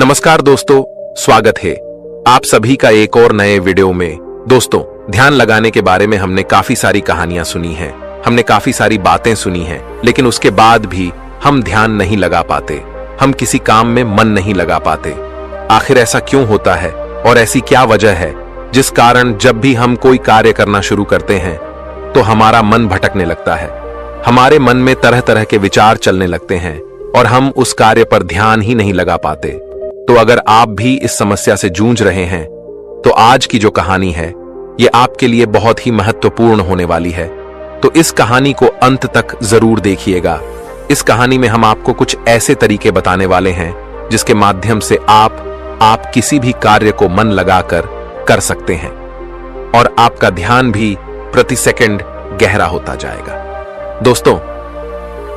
नमस्कार दोस्तों, स्वागत है आप सभी का एक और नए वीडियो में। दोस्तों, ध्यान लगाने के बारे में हमने काफी सारी कहानियां सुनी हैं, हमने काफी सारी बातें सुनी हैं, लेकिन उसके बाद भी हम ध्यान नहीं लगा पाते, हम किसी काम में मन नहीं लगा पाते। आखिर ऐसा क्यों होता है और ऐसी क्या वजह है जिस कारण जब भी हम कोई कार्य करना शुरू करते हैं तो हमारा मन भटकने लगता है, हमारे मन में तरह तरह के विचार चलने लगते हैं और हम उस कार्य पर ध्यान ही नहीं लगा पाते। तो अगर आप भी इस समस्या से जूझ रहे हैं तो आज की जो कहानी है ये आपके लिए बहुत ही महत्वपूर्ण होने वाली है। तो इस कहानी को अंत तक जरूर देखिएगा। इस कहानी में हम आपको कुछ ऐसे तरीके बताने वाले हैं जिसके माध्यम से आप किसी भी कार्य को मन लगाकर कर सकते हैं और आपका ध्यान भी प्रति सेकंड गहरा होता जाएगा। दोस्तों,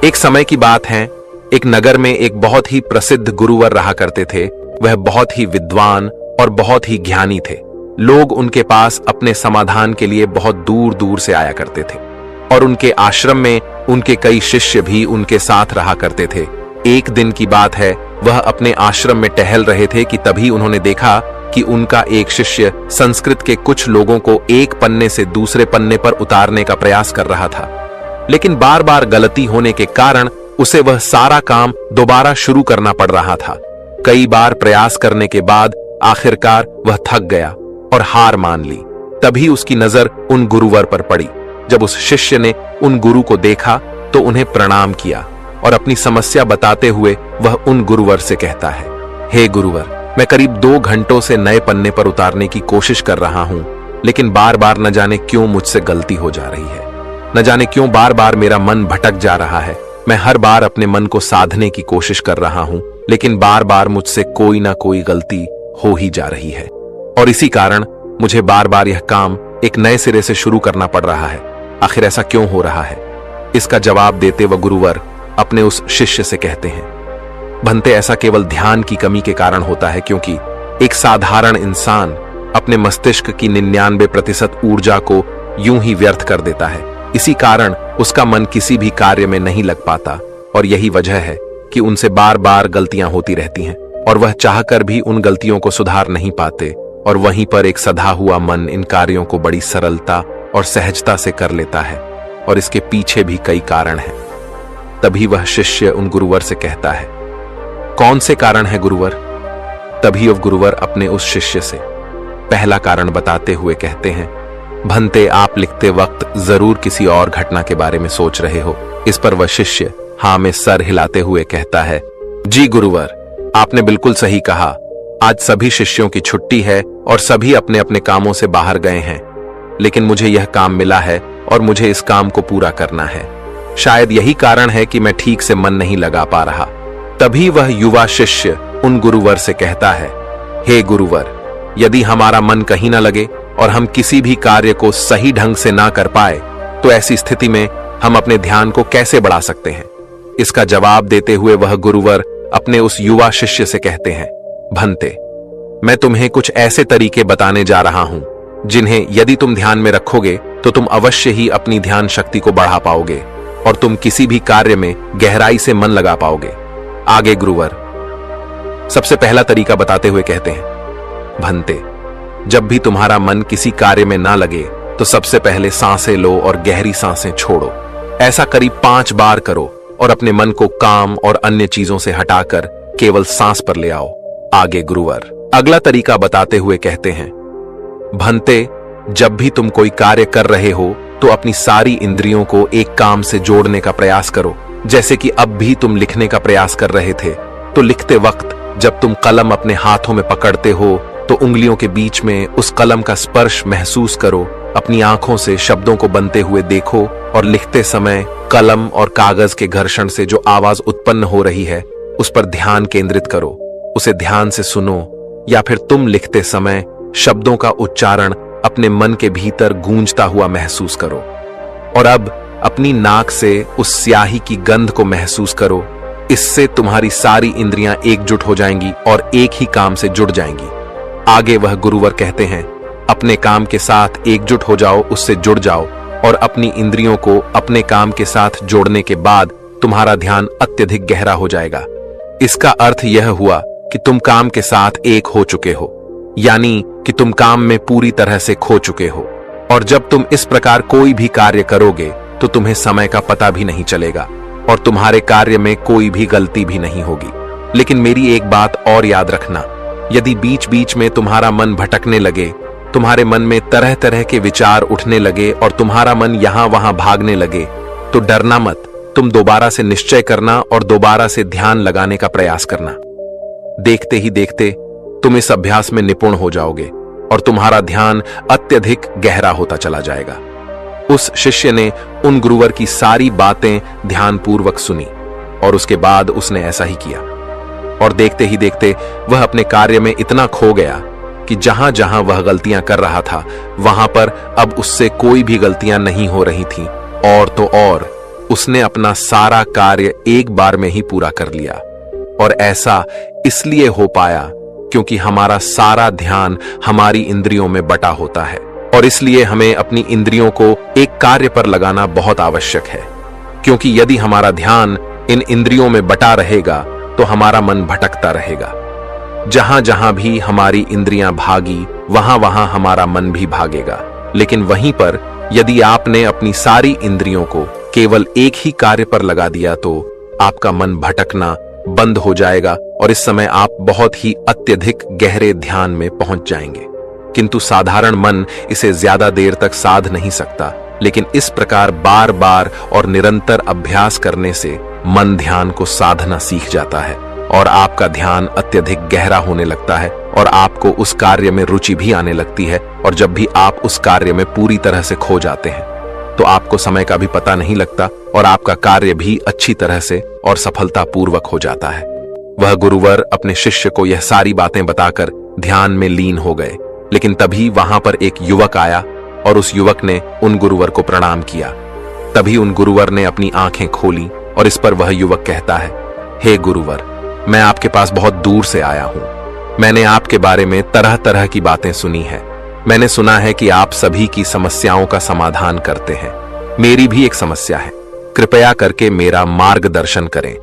एक समय की बात है, एक नगर में एक बहुत ही प्रसिद्ध गुरुवर रहा करते थे। वह बहुत ही विद्वान और बहुत ही ज्ञानी थे। लोग उनके पास अपने समाधान के लिए बहुत दूर दूर से आया करते थे और उनके आश्रम में उनके कई शिष्य भी उनके साथ रहा करते थे। एक दिन की बात है, वह अपने आश्रम में टहल रहे थे कि तभी उन्होंने देखा कि उनका एक शिष्य संस्कृत के कुछ लोगों को एक पन्ने से दूसरे पन्ने पर उतारने का प्रयास कर रहा था, लेकिन बार बार गलती होने के कारण उसे वह सारा काम दोबारा शुरू करना पड़ रहा था। कई बार प्रयास करने के बाद आखिरकार वह थक गया और हार मान ली। तभी उसकी नजर उन गुरुवर पर पड़ी। जब उस शिष्य ने उन गुरु को देखा तो उन्हें प्रणाम किया और अपनी समस्या बताते हुए वह उन गुरुवर से कहता है, हे गुरुवर, मैं करीब 2 घंटों से नए पन्ने पर उतारने की कोशिश कर रहा हूं, लेकिन बार बार न जाने क्यों मुझसे गलती हो जा रही है, न जाने क्यों बार बार मेरा मन भटक जा रहा है। मैं हर बार अपने मन को साधने की कोशिश कर रहा हूं, लेकिन बार बार मुझसे कोई ना कोई गलती हो ही जा रही है और इसी कारण मुझे बार बार यह काम एक नए सिरे से शुरू करना पड़ रहा है। आखिर ऐसा क्यों हो रहा है? इसका जवाब देते वह गुरुवर अपने उस शिष्य से कहते हैं, भंते, ऐसा केवल ध्यान की कमी के कारण होता है, क्योंकि एक साधारण इंसान अपने मस्तिष्क की 99% ऊर्जा को यूं ही व्यर्थ कर देता है। इसी कारण उसका मन किसी भी कार्य में नहीं लग पाता और यही वजह है कि उनसे बार बार गलतियां होती रहती हैं और वह चाहकर भी उन गलतियों को सुधार नहीं पाते और वहीं पर एक सधा हुआ मन इन कार्यों को बड़ी सरलता और सहजता से कर लेता है और इसके पीछे भी कई कारण हैं। तभी वह शिष्य उन गुरुवर से कहता है, कौन से कारण है गुरुवर? तभी वह गुरुवर अपने उस शिष्य से पहला कारण बताते हुए कहते हैं, भंते, आप लिखते वक्त जरूर किसी और घटना के बारे में सोच रहे हो। इस पर वह शिष्य हाँ में सर हिलाते हुए कहता है, जी गुरुवर, आपने बिल्कुल सही कहा। आज सभी शिष्यों की छुट्टी है और सभी अपने अपने कामों से बाहर गए हैं, लेकिन मुझे यह काम मिला है और मुझे इस काम को पूरा करना है। शायद यही कारण है कि मैं ठीक से मन नहीं लगा पा रहा। तभी वह युवा शिष्य उन गुरुवर से कहता है, हे गुरुवर, यदि हमारा मन कहीं ना लगे और हम किसी भी कार्य को सही ढंग से ना कर पाए तो ऐसी स्थिति में हम अपने ध्यान को कैसे बढ़ा सकते हैं? इसका जवाब देते हुए वह गुरुवर अपने उस युवा शिष्य से कहते हैं, भंते, मैं तुम्हें कुछ ऐसे तरीके बताने जा रहा हूं जिन्हें यदि तुम ध्यान में रखोगे तो तुम अवश्य ही अपनी ध्यान शक्ति को बढ़ा पाओगे और तुम किसी भी कार्य में गहराई से मन लगा पाओगे। आगे गुरुवर सबसे पहला तरीका बताते हुए कहते हैं, भंते, जब भी तुम्हारा मन किसी कार्य में ना लगे तो सबसे पहले सांसें लो और गहरी सांसें छोड़ो। ऐसा करीब 5 बार करो और अपने मन को काम और अन्य चीजों से हटाकर केवल सांस पर ले आओ। आगे गुरुवर अगला तरीका बताते हुए कहते हैं, भंते, जब भी तुम कोई कार्य कर रहे हो तो अपनी सारी इंद्रियों को एक काम से जोड़ने का प्रयास करो। जैसे कि अब भी तुम लिखने का प्रयास कर रहे थे, तो लिखते वक्त जब तुम कलम अपने हाथों में पकड़ते हो तो उंगलियों के बीच में उस कलम का स्पर्श महसूस करो। अपनी आंखों से शब्दों को बनते हुए देखो और लिखते समय कलम और कागज के घर्षण से जो आवाज उत्पन्न हो रही है उस पर ध्यान केंद्रित करो। उसे ध्यान से सुनो या फिर तुम लिखते समय शब्दों का उच्चारण अपने मन के भीतर गूंजता हुआ महसूस करो। और अब अपनी नाक से उस स्याही की गंध को महसूस करो। इससे तुम्हारी सारी इंद्रियां एकजुट हो जाएंगी और एक ही काम से जुड़ जाएंगी। आगे वह गुरुवर कहते हैं, अपने काम के साथ एकजुट हो जाओ, उससे जुड़ जाओ और अपनी इंद्रियों को अपने काम के साथ जोड़ने के बाद तुम्हारा ध्यान अत्यधिक गहरा हो जाएगा। इसका अर्थ यह हुआ कि तुम काम के साथ एक हो चुके हो, यानी कि तुम काम में पूरी तरह से खो चुके हो। और जब तुम इस प्रकार कोई भी कार्य करोगे तो तुम्हें समय का पता भी नहीं चलेगा और तुम्हारे कार्य में कोई भी गलती भी नहीं होगी। लेकिन मेरी एक बात और याद रखना, यदि बीच बीच में तुम्हारा मन भटकने लगे, तुम्हारे मन में तरह तरह के विचार उठने लगे और तुम्हारा मन यहां वहां भागने लगे, तो डरना मत। तुम दोबारा से निश्चय करना और दोबारा से ध्यान लगाने का प्रयास करना। देखते ही देखते तुम इस अभ्यास में निपुण हो जाओगे और तुम्हारा ध्यान अत्यधिक गहरा होता चला जाएगा। उस शिष्य ने उन गुरुवर की सारी बातें ध्यानपूर्वक सुनी और उसके बाद उसने ऐसा ही किया। और देखते ही देखते वह अपने कार्य में इतना खो गया कि जहां जहां वह गलतियां कर रहा था वहां पर अब उससे कोई भी गलतियां नहीं हो रही थीं। और तो और उसने अपना सारा कार्य एक बार में ही पूरा कर लिया। और ऐसा इसलिए हो पाया क्योंकि हमारा सारा ध्यान हमारी इंद्रियों में बटा होता है और इसलिए हमें अपनी इंद्रियों को एक कार्य पर लगाना बहुत आवश्यक है। क्योंकि यदि हमारा ध्यान इन इंद्रियों में बटा रहेगा तो हमारा मन भटकता रहेगा। जहां जहां भी हमारी इंद्रियां भागी वहां वहां हमारा मन भी भागेगा। लेकिन वहीं पर यदि आपने अपनी सारी इंद्रियों को केवल एक ही कार्य पर लगा दिया तो आपका मन भटकना बंद हो जाएगा और इस समय आप बहुत ही अत्यधिक गहरे ध्यान में पहुंच जाएंगे। किंतु साधारण मन इसे ज्यादा देर तक साध नहीं सकता, लेकिन इस प्रकार बार बार और निरंतर अभ्यास करने से मन ध्यान को साधना सीख जाता है और आपका ध्यान अत्यधिक गहरा होने लगता है और आपको उस कार्य में रुचि भी आने लगती है। और जब भी आप उस कार्य में पूरी तरह से खो जाते हैं तो आपको समय का भी पता नहीं लगता और आपका कार्य भी अच्छी तरह से और सफलतापूर्वक हो जाता है। वह गुरुवर अपने शिष्य को यह सारी बातें बताकर ध्यान में लीन हो गए। लेकिन तभी वहां पर एक युवक आया और उस युवक ने उन गुरुवर को प्रणाम किया। तभी उन गुरुवर ने अपनी आंखें खोली और इस पर वह युवक कहता है, हे गुरुवर, मैं आपके पास बहुत दूर से आया हूं। मैंने आपके बारे में तरह तरह की बातें सुनी है। मैंने सुना है कि आप सभी की समस्याओं का समाधान करते हैं। मेरी भी एक समस्या है, कृपया करके मेरा मार्गदर्शन करें।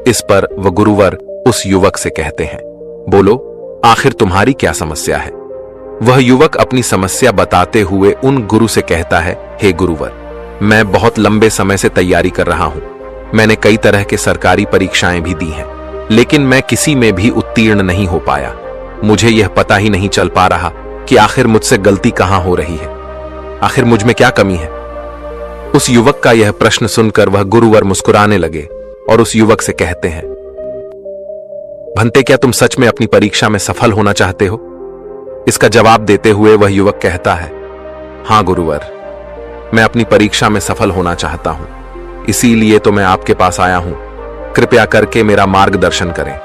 इस पर वह गुरुवर उस युवक से कहते हैं, बोलो, आखिर तुम्हारी क्या समस्या है? वह युवक अपनी समस्या बताते हुए उन गुरु से कहता है, हे गुरुवर, मैं बहुत लंबे समय से तैयारी कर रहा हूं। मैंने कई तरह के सरकारी परीक्षाएं भी दी हैं, लेकिन मैं किसी में भी उत्तीर्ण नहीं हो पाया। मुझे यह पता ही नहीं चल पा रहा कि आखिर मुझसे गलती कहां हो रही है, आखिर मुझ में क्या कमी है। उस युवक का यह प्रश्न सुनकर वह गुरुवर मुस्कुराने लगे और उस युवक से कहते हैं, भंते, क्या तुम सच में अपनी परीक्षा में सफल होना चाहते हो? इसका जवाब देते हुए वह युवक कहता है, हां गुरुवर, मैं अपनी परीक्षा में सफल होना चाहता हूं, इसीलिए तो मैं आपके पास आया हूं। कृपया करके मेरा मार्गदर्शन करें।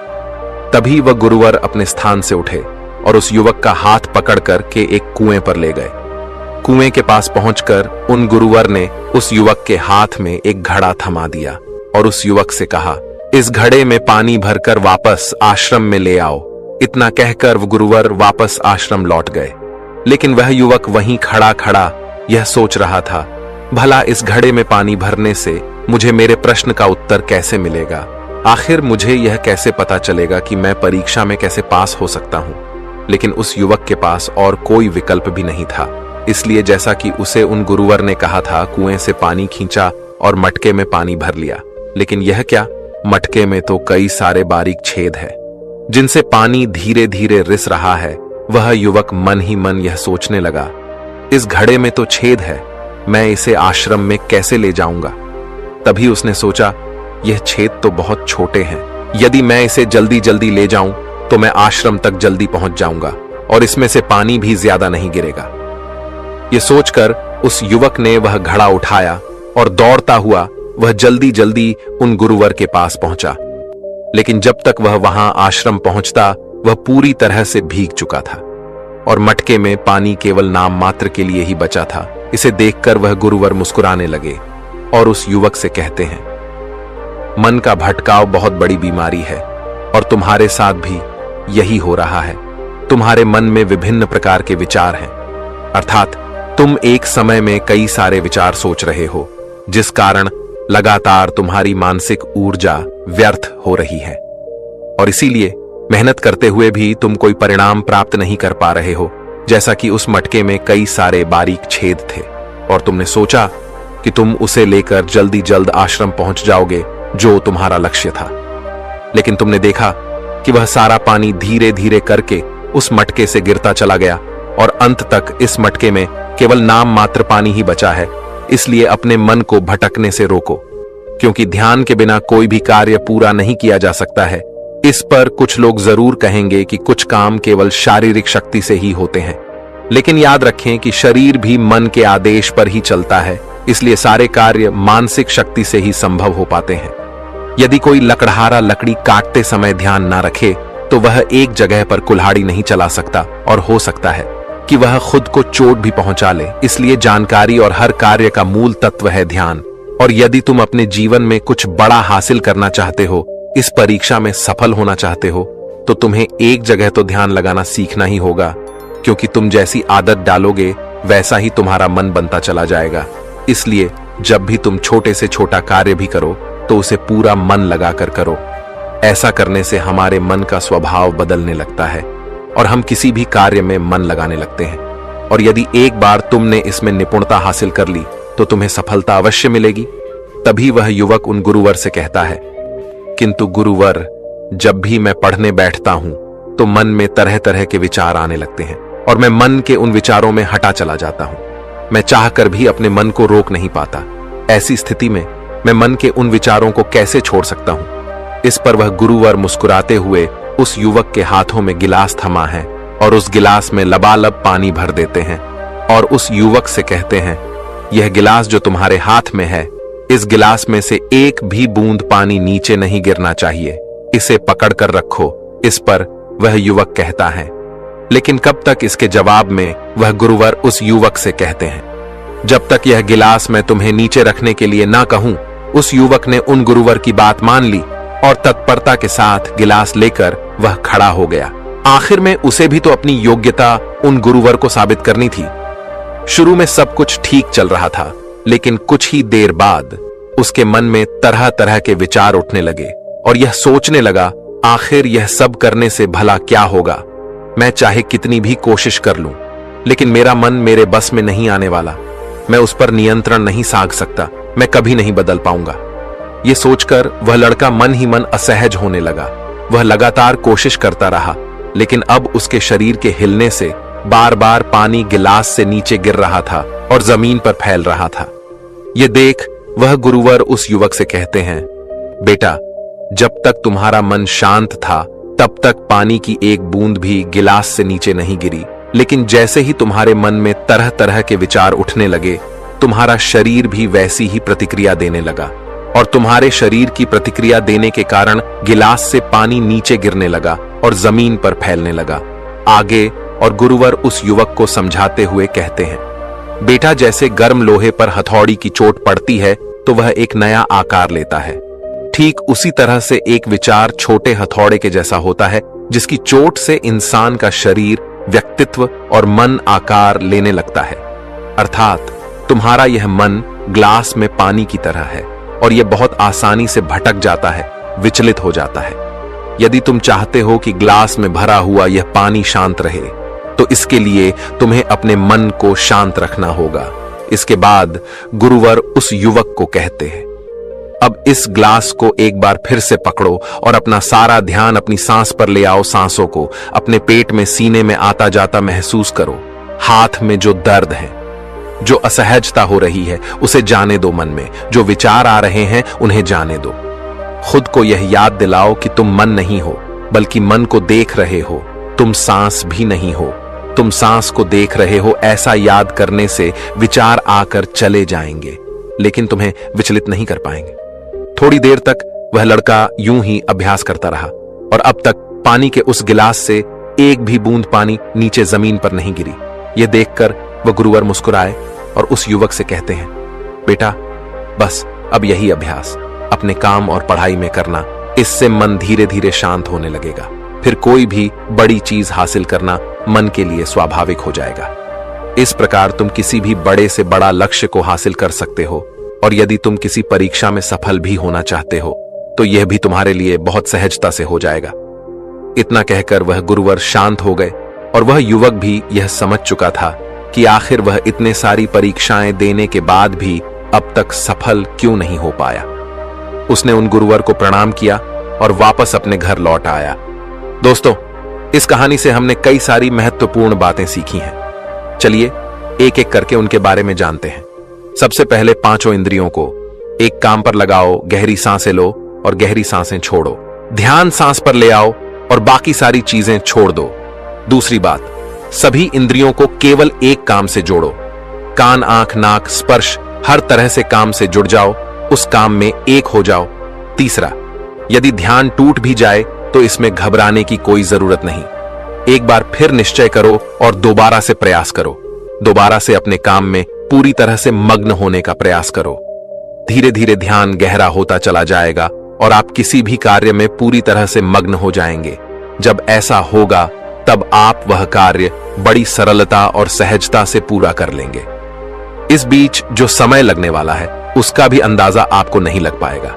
तभी वह गुरुवर अपने स्थान से उठे और उस युवक का हाथ पकड़ कर के एक कुएं पर ले गए। कुएं के पास पहुंचकर उन गुरुवर ने उस युवक के हाथ में एक घड़ा थमा दिया और उस युवक से कहा, इस घड़े में पानी भरकर वापस आश्रम में ले आओ। इतना कहकर वह गुरुवर वापस आश्रम लौट गए। लेकिन वह युवक वहीं खड़ा खड़ा यह सोच रहा था, भला इस घड़े में पानी भरने से मुझे मेरे प्रश्न का उत्तर कैसे मिलेगा? आखिर मुझे यह कैसे पता चलेगा कि मैं परीक्षा में कैसे पास हो सकता हूं? लेकिन उस युवक के पास और कोई विकल्प भी नहीं था। इसलिए जैसा कि उसे उन गुरुवर ने कहा था, कुएं से पानी खींचा और मटके में पानी भर लिया। लेकिन यह क्या, मटके में तो कई सारे बारीक छेद है जिनसे पानी धीरे धीरे रिस रहा है। वह युवक मन ही मन यह सोचने लगा, इस घड़े में तो छेद है, मैं इसे आश्रम में कैसे ले जाऊंगा? तभी उसने सोचा, यह छेद तो बहुत छोटे हैं, यदि मैं इसे जल्दी जल्दी ले जाऊं तो मैं आश्रम तक जल्दी पहुंच जाऊंगा और इसमें से पानी भी ज्यादा नहीं गिरेगा। यह सोचकर उस युवक ने वह घड़ा उठाया और दौड़ता हुआ वह जल्दी जल्दी उन गुरुवर के पास पहुंचा। लेकिन जब तक वह वहां आश्रम पहुंचता वह पूरी तरह से भीग चुका था और मटके में पानी केवल नाम मात्र के लिए ही बचा था। इसे देखकर वह गुरुवर मुस्कुराने लगे और उस युवक से कहते हैं, मन का भटकाव बहुत बड़ी बीमारी है और तुम्हारे साथ भी यही हो रहा है। तुम्हारे मन में विभिन्न प्रकार के विचार हैं, अर्थात तुम एक समय में कई सारे विचार सोच रहे हो, जिस कारण लगातार तुम्हारी मानसिक ऊर्जा व्यर्थ हो रही है और इसीलिए मेहनत करते हुए भी तुम कोई परिणाम प्राप्त नहीं कर पा रहे हो, जैसा कि उस मटके में कई सारे बारीक छेद थे, और तुमने सोचा कि तुम उसे लेकर जल्दी जल्द आश्रम पहुंच जाओगे, जो तुम्हारा लक्ष्य था। लेकिन तुमने देखा कि वह सारा पानी धीरे धीरे करके उस मटके से गिरता चला गया, और अंत तक इस मटके में केवल नाम मात्र पानी ही बचा है। इसलिए अपने मन को भटकने से रोको, क्योंकि ध्यान के बिना कोई भी कार्य पूरा नहीं किया जा सकता है। इस पर कुछ लोग जरूर कहेंगे कि कुछ काम केवल शारीरिक शक्ति से ही होते हैं, लेकिन याद रखें कि शरीर भी मन के आदेश पर ही चलता है, इसलिए सारे कार्य मानसिक शक्ति से ही संभव हो पाते हैं। यदि कोई लकड़हारा लकड़ी काटते समय ध्यान ना रखे तो वह एक जगह पर कुल्हाड़ी नहीं चला सकता, और हो सकता है कि वह खुद को चोट भी पहुंचा ले। इसलिए जानकारी और हर कार्य का मूल तत्व है ध्यान। और यदि तुम अपने जीवन में कुछ बड़ा हासिल करना चाहते हो, इस परीक्षा में सफल होना चाहते हो, तो तुम्हें एक जगह तो ध्यान लगाना सीखना ही होगा, क्योंकि तुम जैसी आदत डालोगे वैसा ही तुम्हारा मन बनता चला जाएगा। इसलिए जब भी तुम छोटे से छोटा कार्य भी करो तो उसे पूरा मन लगाकर करो। ऐसा करने से हमारे मन का स्वभाव बदलने लगता है और हम किसी भी कार्य में मन लगाने लगते हैं। और यदि एक बार तुमने इसमें निपुणता हासिल कर ली तो तुम्हें सफलता अवश्य मिलेगी। तभी वह युवक उन गुरुवर से कहता है, किंतु गुरुवर, जब भी मैं पढ़ने बैठता हूं तो मन में तरह तरह के विचार आने लगते हैं और मैं मन के उन विचारों में हटा चला जाता हूं। मैं चाहकर भी अपने मन को रोक नहीं पाता। ऐसी स्थिति में मैं मन के उन विचारों को कैसे छोड़ सकता हूं? इस पर वह गुरुवर मुस्कुराते हुए उस युवक के हाथों में गिलास थमा है और उस गिलास में लबालब पानी भर देते हैं और उस युवक से कहते हैं, यह गिलास जो तुम्हारे हाथ में है, इस गिलास में से एक भी बूंद पानी नीचे नहीं गिरना चाहिए, इसे पकड़ कर रखो। इस पर वह युवक कहता है, लेकिन कब तक? इसके जवाब में वह गुरुवर उस युवक से कहते हैं, जब तक यह गिलास मैं तुम्हें नीचे रखने के लिए ना कहूं। उस युवक ने उन गुरुवर की बात मान ली और तत्परता के साथ गिलास लेकर वह खड़ा हो गया। आखिर में उसे भी तो अपनी योग्यता उन गुरुवर को साबित करनी थी। शुरू में सब कुछ ठीक चल रहा था, लेकिन कुछ ही देर बाद उसके मन में तरह तरह के विचार उठने लगे और यह सोचने लगा, आखिर यह सब करने से भला क्या होगा? मैं चाहे कितनी भी कोशिश कर लूं, लेकिन मेरा मन मेरे बस में नहीं आने वाला। मैं उस पर नियंत्रण नहीं साध सकता। मैं कभी नहीं बदल पाऊंगा। यह सोचकर वह लड़का मन ही मन असहज होने लगा। वह लगातार कोशिश करता रहा, लेकिन अब उसके शरीर के हिलने से बार बार पानी गिलास से नीचे गिर रहा था और जमीन पर फैल रहा था। यह देख वह गुरुवर उस युवक से कहते हैं, बेटा, जब तक तुम्हारा मन शांत था तब तक पानी की एक बूंद भी गिलास से नीचे नहीं गिरी, लेकिन जैसे ही तुम्हारे मन में तरह तरह के विचार उठने लगे, तुम्हारा शरीर भी वैसी ही प्रतिक्रिया देने लगा और तुम्हारे शरीर की प्रतिक्रिया देने के कारण गिलास से पानी नीचे गिरने लगा और जमीन पर फैलने लगा। आगे और गुरुवर उस युवक को समझाते हुए कहते हैं, बेटा, जैसे गर्म लोहे पर हथौड़ी की चोट पड़ती है तो वह एक नया आकार लेता है, ठीक उसी तरह से एक विचार छोटे हथौड़े के जैसा होता है, जिसकी चोट से इंसान का शरीर, व्यक्तित्व और मन आकार लेने लगता है। अर्थात तुम्हारा यह मन ग्लास में पानी की तरह है और यह बहुत आसानी से भटक जाता है, विचलित हो जाता है। यदि तुम चाहते हो कि ग्लास में भरा हुआ यह पानी शांत रहे, तो इसके लिए तुम्हें अपने मन को शांत रखना होगा। इसके बाद गुरुवर उस युवक को कहते हैं, अब इस ग्लास को एक बार फिर से पकड़ो और अपना सारा ध्यान अपनी सांस पर ले आओ। सांसों को अपने पेट में, सीने में आता जाता महसूस करो। हाथ में जो दर्द है, जो असहजता हो रही है, उसे जाने दो। मन में जो विचार आ रहे हैं उन्हें जाने दो। खुद को यह याद दिलाओ कि तुम मन नहीं हो, बल्कि मन को देख रहे हो। तुम सांस भी नहीं हो, तुम सांस को देख रहे हो। ऐसा याद करने से विचार आकर चले जाएंगे, लेकिन तुम्हें विचलित नहीं कर पाएंगे। थोड़ी देर तक वह लड़का यूं ही अभ्यास करता रहा और अब तक पानी के उस गिलास से एक भी बूंद पानी नीचे जमीन पर नहीं गिरी। यह देखकर वह गुरुवर मुस्कुराए और उस युवक से कहते हैं, बेटा, बस अब यही अभ्यास अपने काम और पढ़ाई में करना। इससे मन धीरे धीरे शांत होने लगेगा। फिर कोई भी बड़ी चीज हासिल करना मन के लिए स्वाभाविक हो जाएगा। इस प्रकार तुम किसी भी बड़े से बड़ा लक्ष्य को हासिल कर सकते हो। और यदि तुम किसी परीक्षा में सफल भी होना चाहते हो तो यह भी तुम्हारे लिए बहुत सहजता से हो जाएगा। इतना कहकर वह गुरुवर शांत हो गए और वह युवक भी यह समझ चुका था कि आखिर वह इतने सारी परीक्षाएं देने के बाद भी अब तक सफल क्यों नहीं हो पाया। उसने उन गुरुवर को प्रणाम किया और वापस अपने घर लौट आया। दोस्तों, इस कहानी से हमने कई सारी महत्वपूर्ण बातें सीखी हैं। चलिए एक एक करके उनके बारे में जानते हैं। सबसे पहले 5 इंद्रियों को एक काम पर लगाओ, गहरी सांसें लो और गहरी सांसें छोड़ो। ध्यान सांस पर ले आओ और बाकी सारी चीजें छोड़ दो। दूसरी बात, सभी इंद्रियों को केवल एक काम से जोड़ो। कान, आंख, नाक, स्पर्श, हर तरह से काम से जुड़ जाओ, उस काम में एक हो जाओ। तीसरा, यदि ध्यान टूट भी जाए तो इसमें घबराने की कोई जरूरत नहीं। एक बार फिर निश्चय करो और दोबारा से प्रयास करो। दोबारा से अपने काम में पूरी तरह से मग्न होने का प्रयास करो। धीरे धीरे ध्यान गहरा होता चला जाएगा और आप किसी भी कार्य में पूरी तरह से मग्न हो जाएंगे। जब ऐसा होगा तब आप वह कार्य बड़ी सरलता और सहजता से पूरा कर लेंगे। इस बीच जो समय लगने वाला है उसका भी अंदाजा आपको नहीं लग पाएगा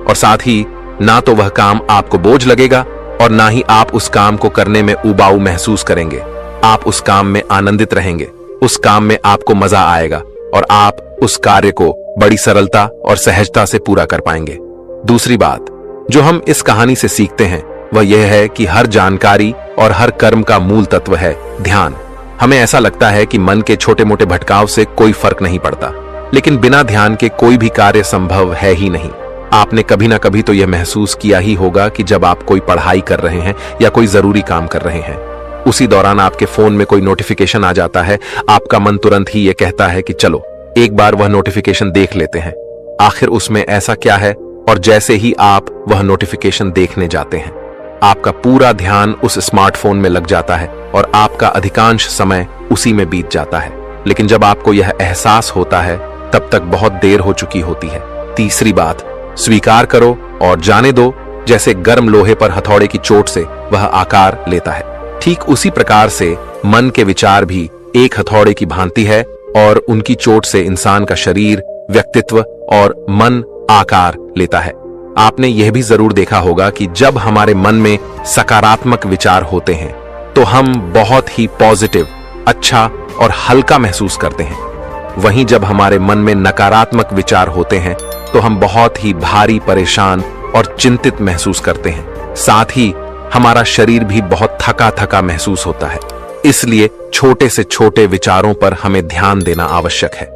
और साथ ही ना तो वह काम आपको बोझ लगेगा और ना ही आप उस काम को करने में उबाऊ महसूस करेंगे। आप उस काम में आनंदित रहेंगे, उस काम में आपको मजा आएगा और आप उस कार्य को बड़ी सरलता और सहजता से पूरा कर पाएंगे। दूसरी बात जो हम इस कहानी से सीखते हैं वह यह है कि हर जानकारी और हर कर्म का मूल तत्व है ध्यान। हमें ऐसा लगता है कि मन के छोटे मोटे भटकाव से कोई फर्क नहीं पड़ता, लेकिन बिना ध्यान के कोई भी कार्य संभव है ही नहीं। आपने कभी ना कभी तो यह महसूस किया ही होगा कि जब आप कोई पढ़ाई कर रहे हैं या कोई जरूरी काम कर रहे हैं, उसी दौरान आपके फोन में कोई नोटिफिकेशन आ जाता है, आपका मन तुरंत ही यह कहता है कि चलो एक बार वह नोटिफिकेशन देख लेते हैं, आखिर उसमें ऐसा क्या है। और जैसे ही आप वह नोटिफिकेशन देखने जाते हैं, आपका पूरा ध्यान उस स्मार्टफोन में लग जाता है और आपका अधिकांश समय उसी में बीत जाता है। लेकिन जब आपको यह एहसास होता है तब तक बहुत देर हो चुकी होती है। तीसरी बात, स्वीकार करो और जाने दो। जैसे गर्म लोहे पर हथौड़े की चोट से वह आकार लेता है, ठीक उसी प्रकार से मन के विचार भी एक हथौड़े की भांति है और उनकी चोट से इंसान का शरीर, व्यक्तित्व और मन आकार लेता है। आपने यह भी जरूर देखा होगा कि जब हमारे मन में सकारात्मक विचार होते हैं तो हम बहुत ही पॉजिटिव, अच्छा और हल्का महसूस करते हैं। वहीं जब हमारे मन में नकारात्मक विचार होते हैं तो हम बहुत ही भारी, परेशान और चिंतित महसूस करते हैं। साथ ही हमारा शरीर भी बहुत थका थका महसूस होता है। इसलिए छोटे से छोटे विचारों पर हमें ध्यान देना आवश्यक है।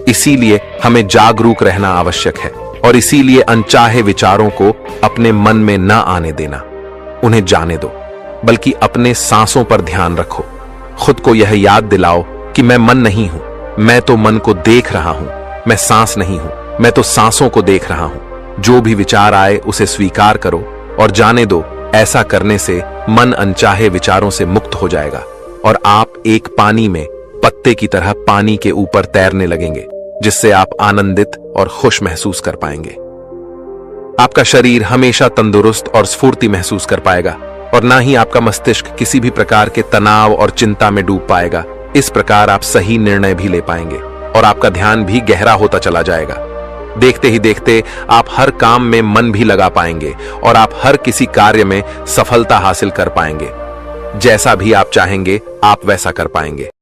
इसीलिए हमें जागरूक रहना आवश्यक है और इसीलिए अनचाहे विचारों को अपने मन में न आने देना, उन्हें जाने दो, बल्कि अपने सांसों पर ध्यान रखो। खुद को यह याद दिलाओ कि मैं मन नहीं हूं, मैं तो मन को देख रहा हूं। मैं सांस नहीं हूं, मैं तो सांसों को देख रहा हूं। जो भी विचार आए उसे स्वीकार करो और जाने दो। ऐसा करने से मन अनचाहे विचारों से मुक्त हो जाएगा और आप एक पानी में पत्ते की तरह पानी के ऊपर तैरने लगेंगे, जिससे आप आनंदित और खुश महसूस कर पाएंगे। आपका शरीर हमेशा तंदुरुस्त और स्फूर्ति महसूस कर पाएगा और ना ही आपका मस्तिष्क किसी भी प्रकार के तनाव और चिंता में डूब पाएगा। इस प्रकार आप सही निर्णय भी ले पाएंगे और आपका ध्यान भी गहरा होता चला जाएगा। देखते ही देखते आप हर काम में मन भी लगा पाएंगे और आप हर किसी कार्य में सफलता हासिल कर पाएंगे। जैसा भी आप चाहेंगे आप वैसा कर पाएंगे।